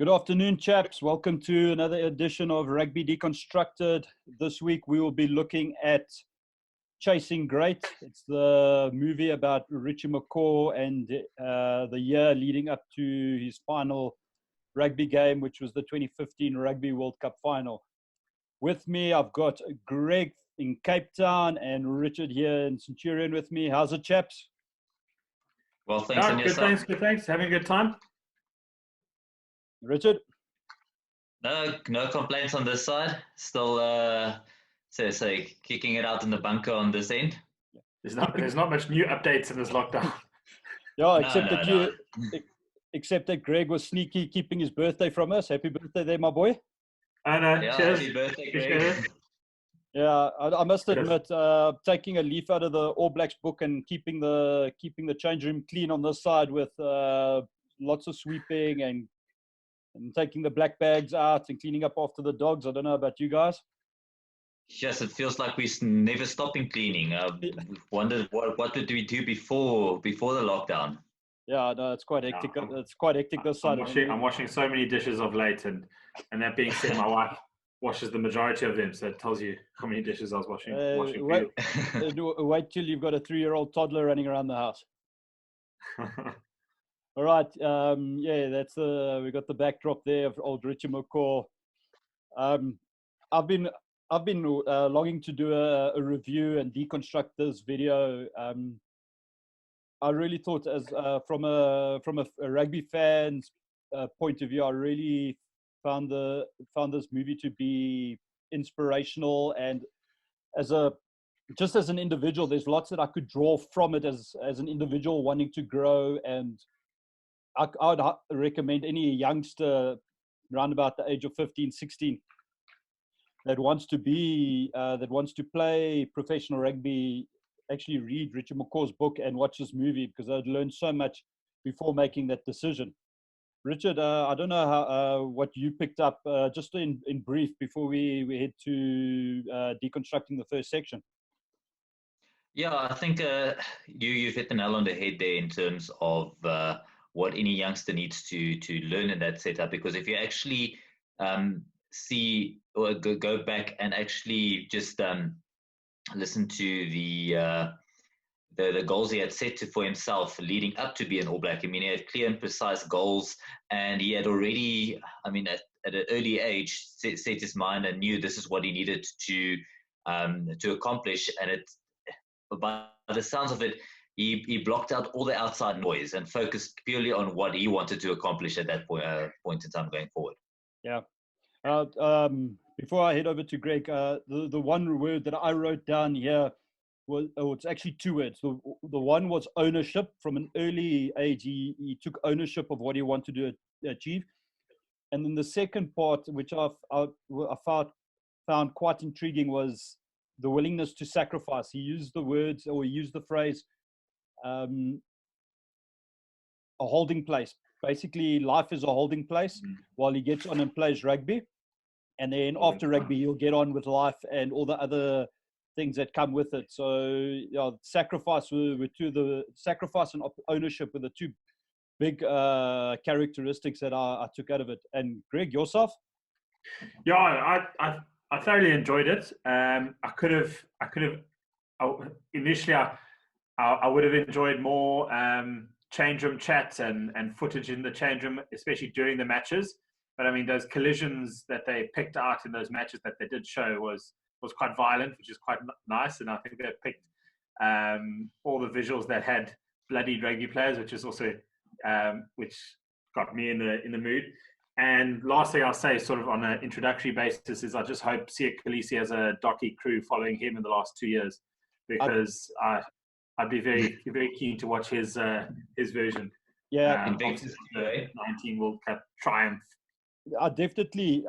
Good afternoon, chaps. Welcome to another edition of Rugby Deconstructed. This week we will be looking at Chasing Great. It's the movie about Richie McCaw and the year leading up to his final rugby game, which was the 2015 Rugby World Cup final. With me, I've got Greg in Cape Town and Richard here in Centurion with me. How's it, chaps? Well, thanks. And yourself? Good, thanks. Having a good time? Richard? No complaints on this side. Still, kicking it out in the bunker on this end. There's not much new updates in this lockdown. Yeah, except that Greg was sneaky keeping his birthday from us. Happy birthday there, my boy. I know. Yeah, cheers. happy birthday, Greg. Yeah, I must admit, taking a leaf out of the All Blacks book and keeping the change room clean on this side with lots of sweeping and taking the black bags out and cleaning up after the dogs. I don't know about you guys. Yes, it feels like we're never stopping cleaning. We've wondered what did we do before the lockdown. Yeah, no, it's quite hectic. Yeah, it's quite hectic this side. I'm washing so many dishes of late, and that being said, my wife washes the majority of them, so it tells you how many dishes I was washing. Wait till you've got a 3-year-old toddler running around the house. All right, that's we got the backdrop there of old Richie McCaw. I've been longing to do a review and deconstruct this video. I really thought, as from a rugby fan's point of view, I really found this movie to be inspirational, and as an individual, there's lots that I could draw from it as an individual wanting to grow. And I would recommend any youngster around about the age of 15, 16 that wants to play professional rugby, actually read Richard McCaw's book and watch this movie, because I'd learned so much before making that decision. Richard, I don't know what you picked up, just in brief, before we head to deconstructing the first section. Yeah, I think you've hit the nail on the head there in terms of what any youngster needs to learn in that setup. Because if you actually see or go back and actually just listen to the goals he had set for himself leading up to be an All Black. I mean, he had clear and precise goals, and he had already, at an early age, set his mind and knew this is what he needed to accomplish. And by the sounds of it, he blocked out all the outside noise and focused purely on what he wanted to accomplish at that point in time going forward. Yeah. Before I head over to Greg, the one word that I wrote down here was, it's actually two words. The one was ownership. From an early age, he took ownership of what he wanted to achieve. And then the second part, which I found quite intriguing, was the willingness to sacrifice. He used the phrase, a holding place. Basically, life is a holding place while he gets on and plays rugby. And then after rugby, he'll get on with life and all the other things that come with it. So, sacrifice and ownership were the two big characteristics that I took out of it. And Greg, yourself? Yeah, I thoroughly enjoyed it. Initially, I would have enjoyed more change room chats and footage in the change room, especially during the matches. But I mean, those collisions that they picked out in those matches that they did show was quite violent, which is quite nice. And I think they picked all the visuals that had bloodied rugby players, which is also which got me in the mood. And last thing I'll say, sort of on an introductory basis, is I just hope Siya Kolisi has a docky crew following him in the last 2 years, because I'd be very, very keen to watch his version. Yeah, 19 World Cup triumph. I definitely.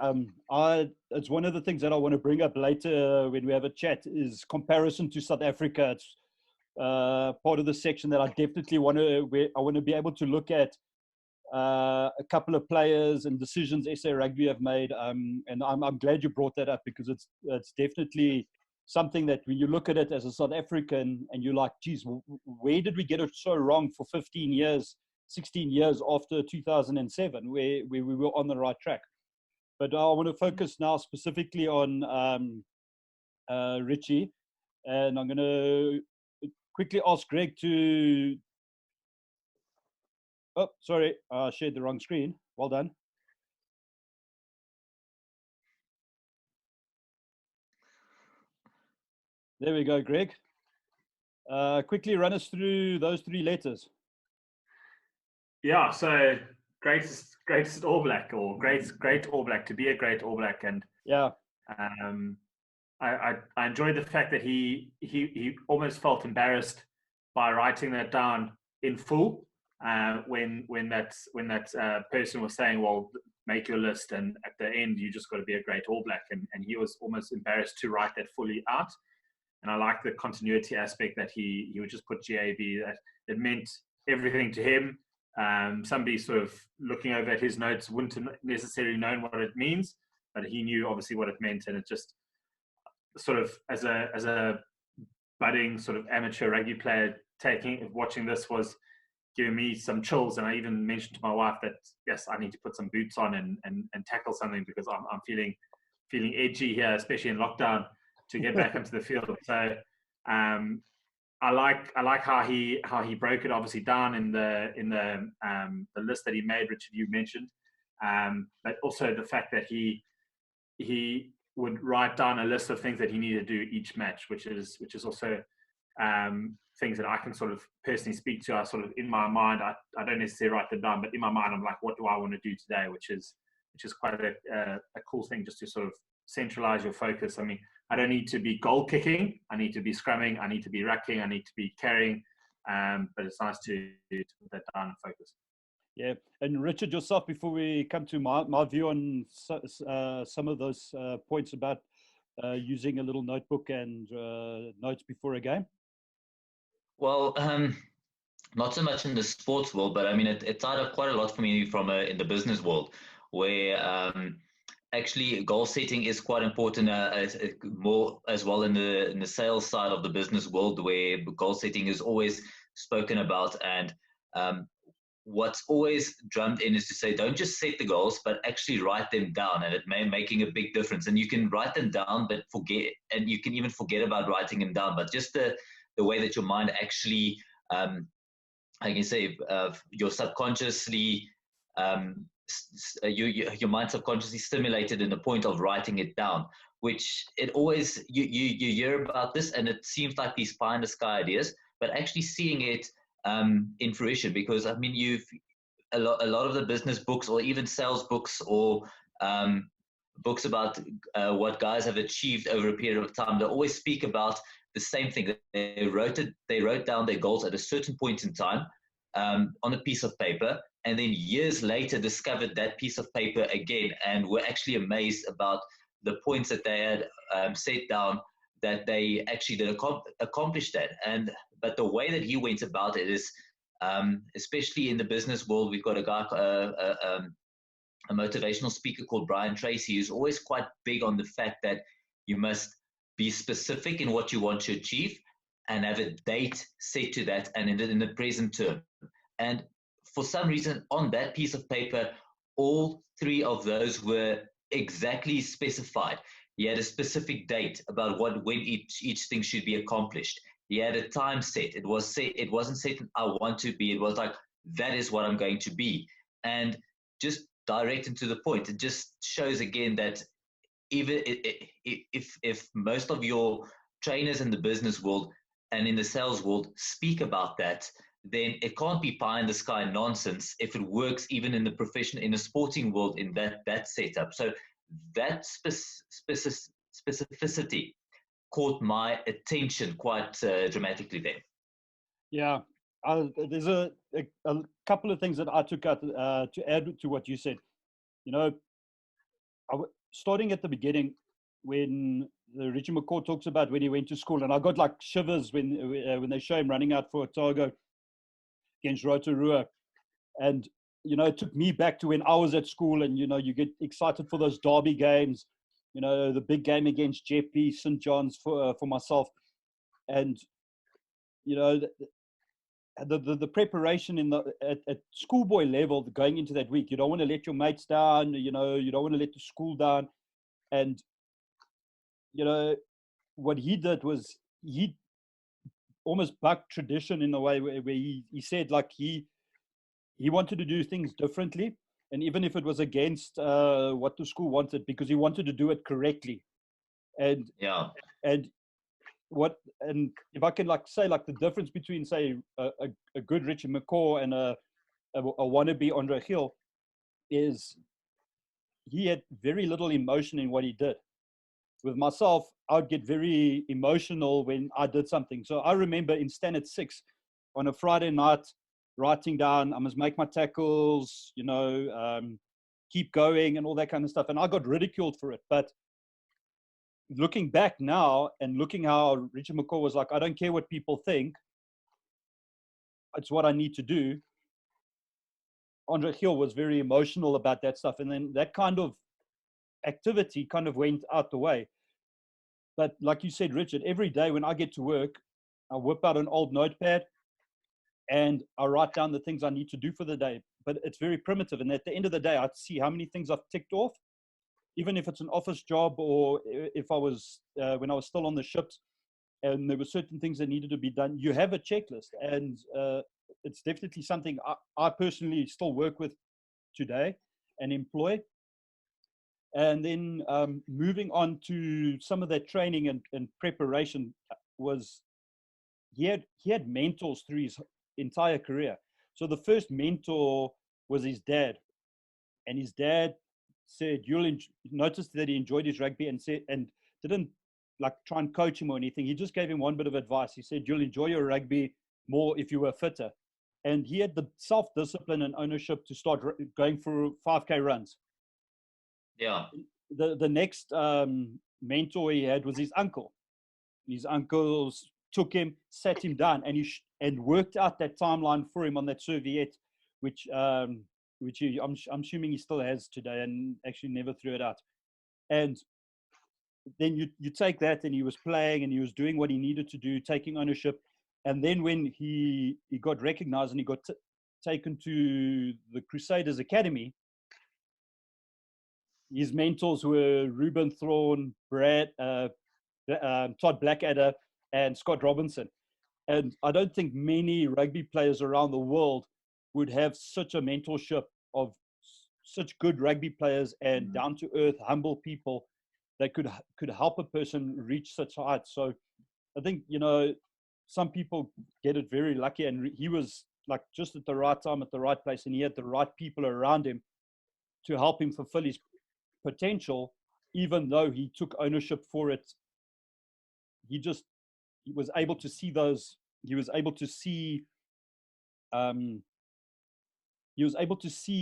It's one of the things that I want to bring up later when we have a chat, is comparison to South Africa. It's part of the section that I definitely want to be able to look at a couple of players and decisions SA Rugby have made. And I'm glad you brought that up, because it's definitely something that when you look at it as a South African and you're like, geez, where did we get it so wrong for 15 years 16 years after 2007, where we were on the right track. But I want to focus now specifically on Richie, and I'm going to quickly ask Greg to. Oh, sorry, I shared the wrong screen. Well done. There we go, Greg. Quickly run us through those 3 letters. Yeah, so greatest All Black, or great All Black, to be a great All Black. And yeah, I enjoyed the fact that he almost felt embarrassed by writing that down in full when that person was saying, well, make your list, and at the end you just got to be a great All Black, and he was almost embarrassed to write that fully out. And I like the continuity aspect that he would just put GAB, that it meant everything to him. Somebody sort of looking over at his notes wouldn't have necessarily known what it means, but he knew obviously what it meant. And it just sort of, as a budding sort of amateur rugby player, watching this was giving me some chills. And I even mentioned to my wife that, yes, I need to put some boots on and tackle something, because I'm feeling edgy here, especially in lockdown, to get back into the field. So I like how he broke it obviously down in the list that he made, Richard, you mentioned, but also the fact that he would write down a list of things that he needed to do each match, which is also things that I can sort of personally speak to. I sort of, in my mind, I don't necessarily write them down, but in my mind I'm like, what do I want to do today, which is quite a cool thing, just to sort of centralize your focus. I mean, I don't need to be goal kicking. I need to be scrumming. I need to be rucking. I need to be carrying. But it's nice to put that down and focus. Yeah. And Richard, yourself, before we come to my view on some of those points about using a little notebook and notes before a game. Well, not so much in the sports world, but I mean, it tied up quite a lot for me from in the business world, where actually goal setting is quite important, more as well in the sales side of the business world, where goal setting is always spoken about. And what's always drummed in is to say, don't just set the goals, but actually write them down, and it may making a big difference. And you can write them down, but forget, and you can even forget about writing them down, but just the way that your mind actually, I can say, you're subconsciously, your mind subconsciously stimulated in the point of writing it down, which it always, you hear about this and it seems like these pie in the sky ideas, but actually seeing it in fruition, because I mean, a lot of the business books, or even sales books, or books about what guys have achieved over a period of time, they always speak about the same thing. They wrote down their goals at a certain point in time on a piece of paper, and then years later discovered that piece of paper again, and were actually amazed about the points that they had set down, that they actually did accomplish that. But the way that he went about it is, especially in the business world, we've got a guy, a motivational speaker called Brian Tracy, who's always quite big on the fact that you must be specific in what you want to achieve and have a date set to that, and in the present term. And for some reason, on that piece of paper, all 3 of those were exactly specified. He had a specific date about when each thing should be accomplished. He had a time set. It wasn't set, I want to be. It was like, that is what I'm going to be. And just direct and to the point. It just shows again that even if most of your trainers in the business world and in the sales world speak about that, then it can't be pie in the sky nonsense if it works even in the sporting world, in that setup. So that specificity caught my attention quite dramatically there. Yeah, there's a couple of things that I took out to add to what you said. You know, starting at the beginning, when Richie McCaw talks about when he went to school, and I got like shivers when they show him running out for Otago against Rotorua. And, you know, it took me back to when I was at school, and, you know, you get excited for those derby games, you know, the big game against Jeppe, St. John's for myself. And, you know, the preparation at schoolboy level going into that week. You don't want to let your mates down, you don't want to let the school down. And, what he did was he almost bucked tradition in a way where he said like he wanted to do things differently. And even if it was against what the school wanted, because he wanted to do it correctly. And and if I can say the difference between say a good Richard McCaw and a wannabe Andre Gil is he had very little emotion in what he did. With myself, I would get very emotional when I did something. So I remember in Standard 6 on a Friday night, writing down, I must make my tackles, keep going and all that kind of stuff. And I got ridiculed for it. But looking back now and looking how Richard McCaw was like, I don't care what people think. It's what I need to do. Andre Gil was very emotional about that stuff. And then that kind of activity kind of went out the way. But like you said, Richard, every day when I get to work, I whip out an old notepad and I write down the things I need to do for the day. But it's very primitive. And at the end of the day, I'd see how many things I've ticked off, even if it's an office job or if I was, when I was still on the ships and there were certain things that needed to be done. You have a checklist. And it's definitely something I personally still work with today and employ. And then moving on to some of that training and preparation was, he had mentors through his entire career. So the first mentor was his dad. And his dad said, noticed that he enjoyed his rugby and didn't try and coach him or anything. He just gave him one bit of advice. He said, you'll enjoy your rugby more if you were fitter. And he had the self-discipline and ownership to start going for 5K runs. Yeah. The next mentor he had was his uncle. His uncles took him, sat him down, and worked out that timeline for him on that serviette, which I'm assuming he still has today, and actually never threw it out. And then you take that, and he was playing, and he was doing what he needed to do, taking ownership. And then when he got recognized and he got taken to the Crusaders Academy, his mentors were Ruben Thorne, Todd Blackadder, and Scott Robinson. And I don't think many rugby players around the world would have such a mentorship of such good rugby players and down-to-earth, humble people that could help a person reach such heights. So I think, some people get it very lucky, and he was just at the right time, at the right place, and he had the right people around him to help him fulfill his potential, even though he took ownership for it. He was able to see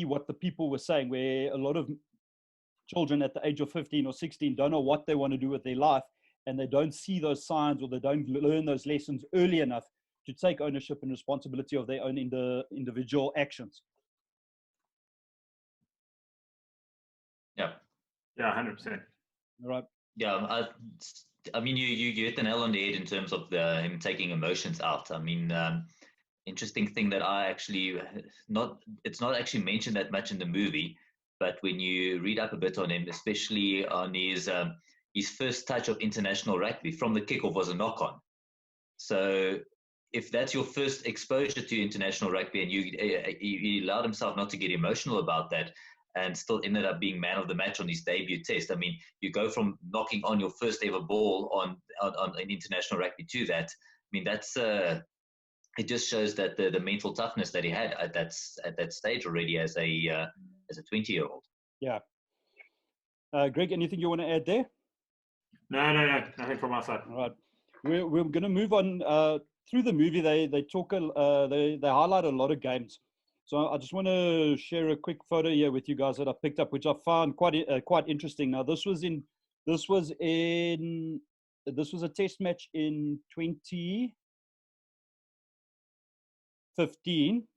what the people were saying, where a lot of children at the age of 15 or 16 don't know what they want to do with their life, and they don't see those signs, or they don't learn those lessons early enough to take ownership and responsibility of their own individual actions. Yeah. Yeah, 100%. All right. Yeah, I mean, you hit the nail on the head in terms of him taking emotions out. I mean, interesting thing that it's not actually mentioned that much in the movie, but when you read up a bit on him, especially on his first touch of international rugby from the kickoff was a knock-on. So if that's your first exposure to international rugby, and he allowed himself not to get emotional about that, and still ended up being man of the match on his debut test. I mean, you go from knocking on your first ever ball on an international rugby to that. I mean, that's it just shows that the mental toughness that he had at that stage already as a 20-year-old. Yeah. Greg, anything you want to add there? No, nothing from my side. All right. We're going to move on through the movie. They talk they highlight a lot of games. So I just want to share a quick photo here with you guys that I picked up, which I found quite interesting. Now this was a test match in 2015,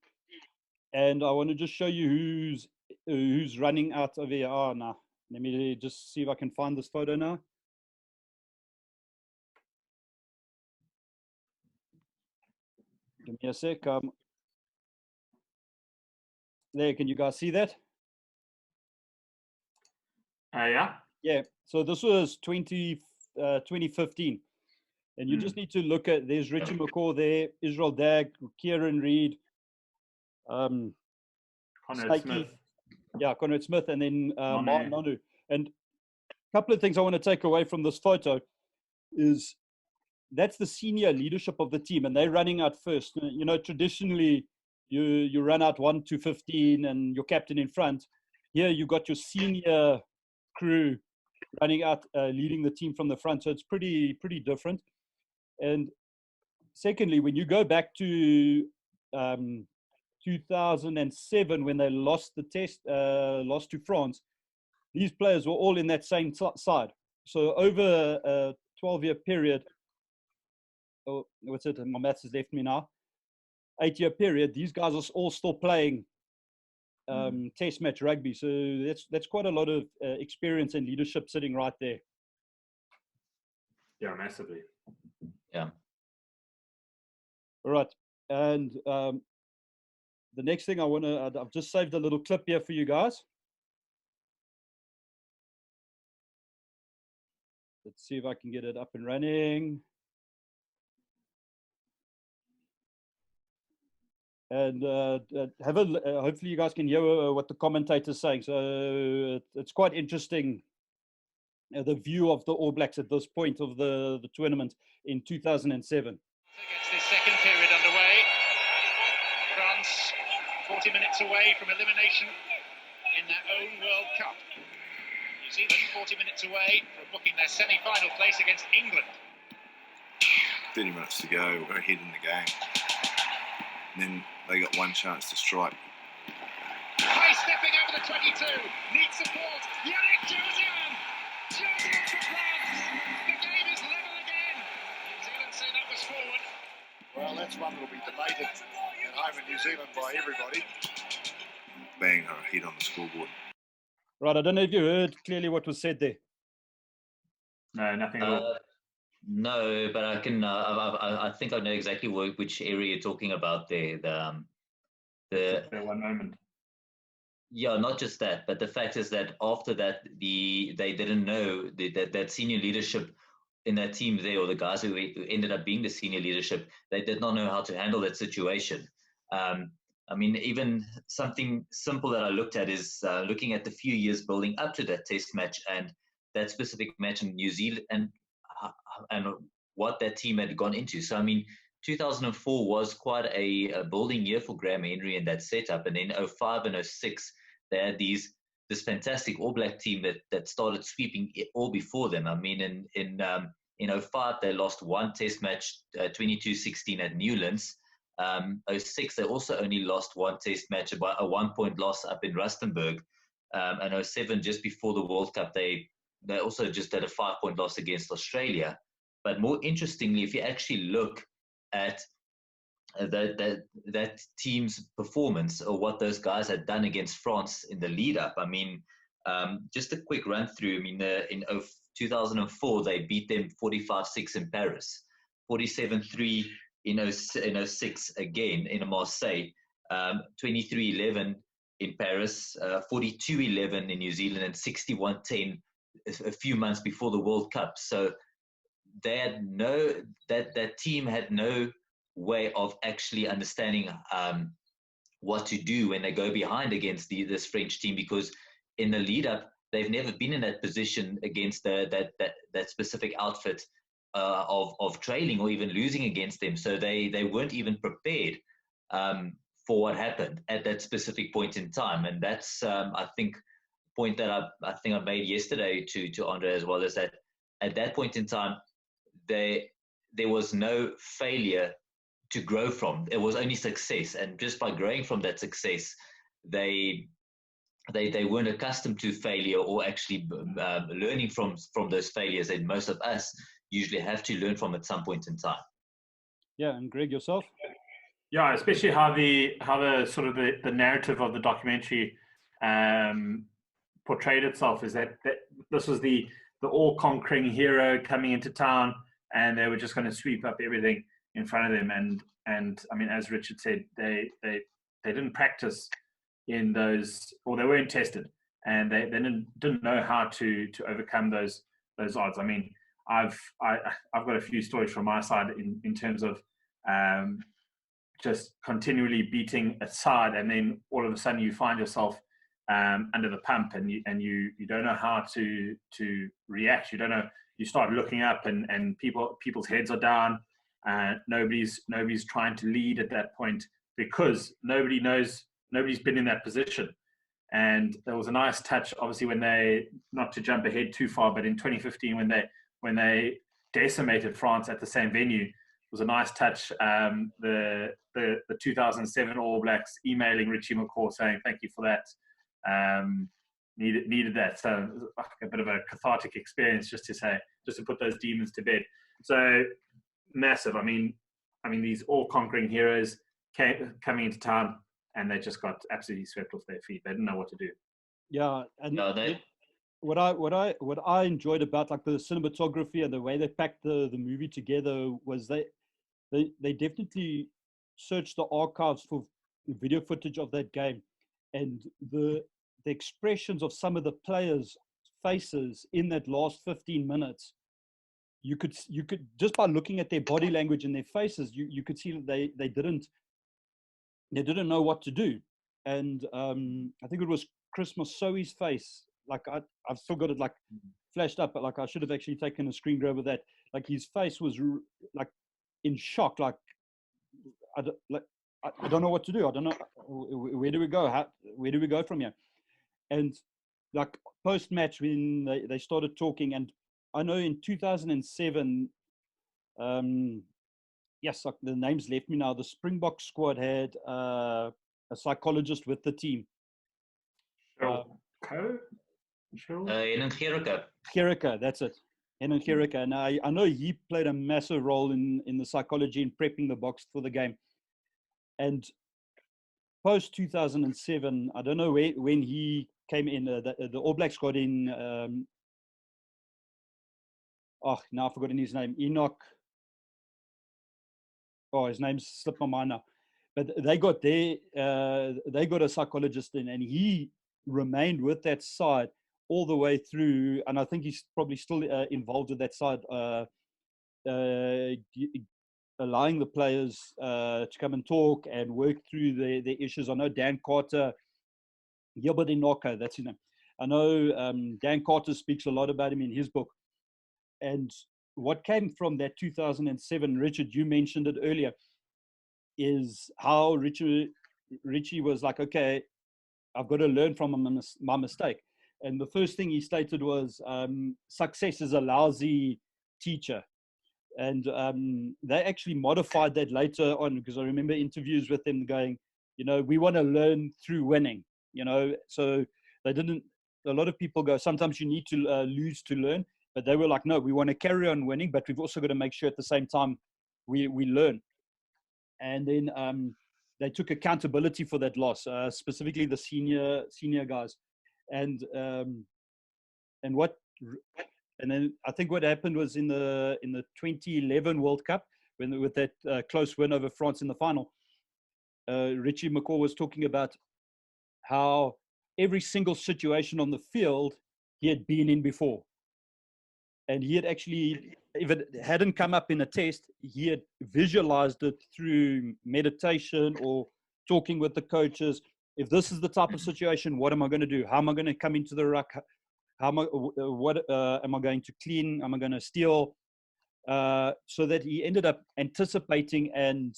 and I want to just show you who's running out of here. Oh no, let me just see if I can find this photo now. Give me a sec. There, can you guys see that? Yeah. Yeah. So this was 2015. And you just need to look at, there's Richie McCaw there, Israel Dag, Kieran Reid, Conrad Stakey, Smith. yeah, Conrad Smith, and then Martin Nonu. Nonu. And a couple of things I want to take away from this photo is that's the senior leadership of the team, and they're running out first. You know, traditionally, you run out 1 to 15 and your captain in front. Here you got your senior crew running out, leading the team from the front. So it's pretty different. And secondly, when you go back to 2007 when they lost the test, lost to France, these players were all in that same side. So over a 12-year period, oh, what's it? My maths has left me now. 8-year period, these guys are all still playing test match rugby. So that's quite a lot of experience and leadership sitting right there. Yeah, massively. Yeah. All right. And the next thing I want to, I've just saved a little clip here for you guys. Let's see if I can get it up and running. And have a, hopefully you guys can hear what the commentator's saying. So it's quite interesting, the view of the All Blacks at this point of the tournament in 2007. Against this second period underway. France 40 minutes away from elimination in their own World Cup. New Zealand 40 minutes away from booking their semi-final place against England. 30 minutes to go, we're ahead in the game. And then they got one chance to strike. High stepping over the 22, needs support, Yannick Josian! Josian for France! The game is level again! New Zealand say that was forward. Well, that's one that will be debated at home in New Zealand by everybody. Bang, are ahead on the scoreboard. Right, I don't know if you heard clearly what was said there. No, nothing at all. No, but I can. I think I know exactly which area you're talking about there. The one moment. Yeah, not just that, but the fact is that after that, they didn't know that senior leadership in that team there, or the guys who ended up being the senior leadership, they did not know how to handle that situation. I mean, even something simple that I looked at is looking at the few years building up to that test match and that specific match in New Zealand and what that team had gone into. So, I mean, 2004 was quite a building year for Graham Henry in that setup. And then 05 and 06, they had this fantastic All Black team that started sweeping it all before them. I mean, in 05, they lost one test match, 22-16 at Newlands. 06, they also only lost one test match, about a 1-point loss up in Rustenburg. And 07, just before the World Cup, they also just had a 5-point loss against Australia. But more interestingly, if you actually look at that team's performance or what those guys had done against France in the lead up, I mean, just a quick run through. I mean, in 2004, they beat them 45-6 in Paris, 47-3 in 06 again in Marseille, 23-11 in Paris, 42-11 in New Zealand, and 61-10 a few months before the World Cup. So they had that team had no way of actually understanding what to do when they go behind against this French team, because in the lead up they've never been in that position against that specific outfit of trailing or even losing against them. So they weren't even prepared for what happened at that specific point in time. And that's I think point that I think I made yesterday to Andre as well, is that at that point in time there was no failure to grow from. It was only success, and just by growing from that success, they weren't accustomed to failure or actually learning from those failures that most of us usually have to learn from at some point in time. Yeah, and Greg, yourself? Yeah, especially how the sort of the narrative of the documentary portrayed itself, is that this was the all-conquering hero coming into town, and they were just going to sweep up everything. in front of them. And I mean, as Richard said, they didn't practice in those, or they weren't tested, and they didn't know how to overcome those odds. I mean, I've got a few stories from my side in terms of just continually beating a side, and then all of a sudden you find yourself under the pump, and you don't know how to react. You don't know. You start looking up, and people's heads are down. Nobody's trying to lead at that point, because nobody's been in that position. And there was a nice touch, obviously, when they, not to jump ahead too far, but in 2015 when they decimated France at the same venue, it was a nice touch. The 2007 All Blacks emailing Richie McCaw saying thank you for that. Needed that. So a bit of a cathartic experience, just to put those demons to bed. So massive. I mean these all-conquering heroes coming into town, and they just got absolutely swept off their feet. They didn't know what to do. Yeah, and No, what I enjoyed about like the cinematography and the way they packed the movie together was they definitely searched the archives for video footage of that game, and the expressions of some of the players' faces in that last 15 minutes. You could just by looking at their body language and their faces, you could see that they didn't know what to do. And I think it was Chris Masoi's face. Like I've still got it like flashed up, but like I should have actually taken a screen grab of that. Like his face was like in shock. Like I don't know what to do. I don't know where do we go. Where do we go from here? And like post match when they started talking, and I know in 2007, yes, like the names left me now. The Springbok squad had a psychologist with the team. In Gericke, that's it. Henan Gericke. And I know he played a massive role in the psychology and prepping the box for the game. And post 2007, I don't know when he came in, the All Blacks got in, now I've forgotten his name, Enoch. Oh, his name's slipped my mind now. But they got a psychologist in, and he remained with that side all the way through. And I think he's probably still involved with that side, allowing the players to come and talk and work through their issues. I know Dan Carter, Gilbert Enoka, that's his name. I know Dan Carter speaks a lot about him in his book. And what came from that 2007, Richard, you mentioned it earlier, is how Richie was like, okay, I've got to learn from my mistake. And the first thing he stated was, success is a lousy teacher. And they actually modified that later on, because I remember interviews with them going, we want to learn through winning, so they didn't, a lot of people go, sometimes you need to lose to learn. But they were like, no, we want to carry on winning, but we've also got to make sure at the same time we learn. And then they took accountability for that loss, specifically the senior guys. And then I think what happened was in the 2011 World Cup, with that close win over France in the final, Richie McCaw was talking about how every single situation on the field he had been in before. And he had actually, if it hadn't come up in a test, he had visualized it through meditation or talking with the coaches. If this is the type of situation, what am I going to do? How am I going to come into the ruck? What am I going to clean? Am I going to steal? So that he ended up anticipating and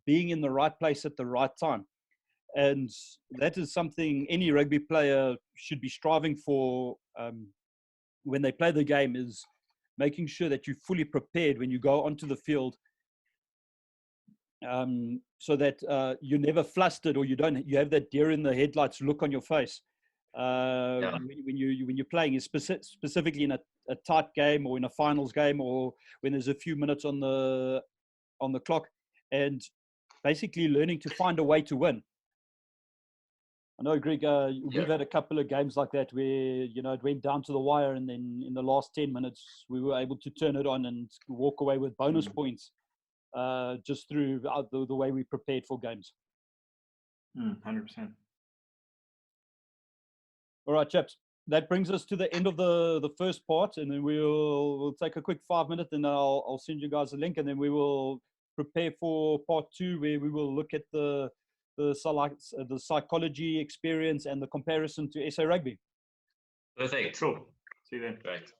being in the right place at the right time. And that is something any rugby player should be striving for when they play the game, is making sure that you're fully prepared when you go onto the field, so that you're never flustered, or you have that deer in the headlights look on your face when you're playing, specifically in a tight game or in a finals game, or when there's a few minutes on the clock, and basically learning to find a way to win. I know, Greg, we've had a couple of games like that where, it went down to the wire, and then in the last 10 minutes, we were able to turn it on and walk away with bonus points. just through the way we prepared for games. 100%. All right, chaps. That brings us to the end of the first part, and then we'll take a quick 5 minutes, and I'll send you guys a link, and then we will prepare for part 2, where we will look at the psychology experience and the comparison to SA Rugby. Perfect. Cool. See you then. Great.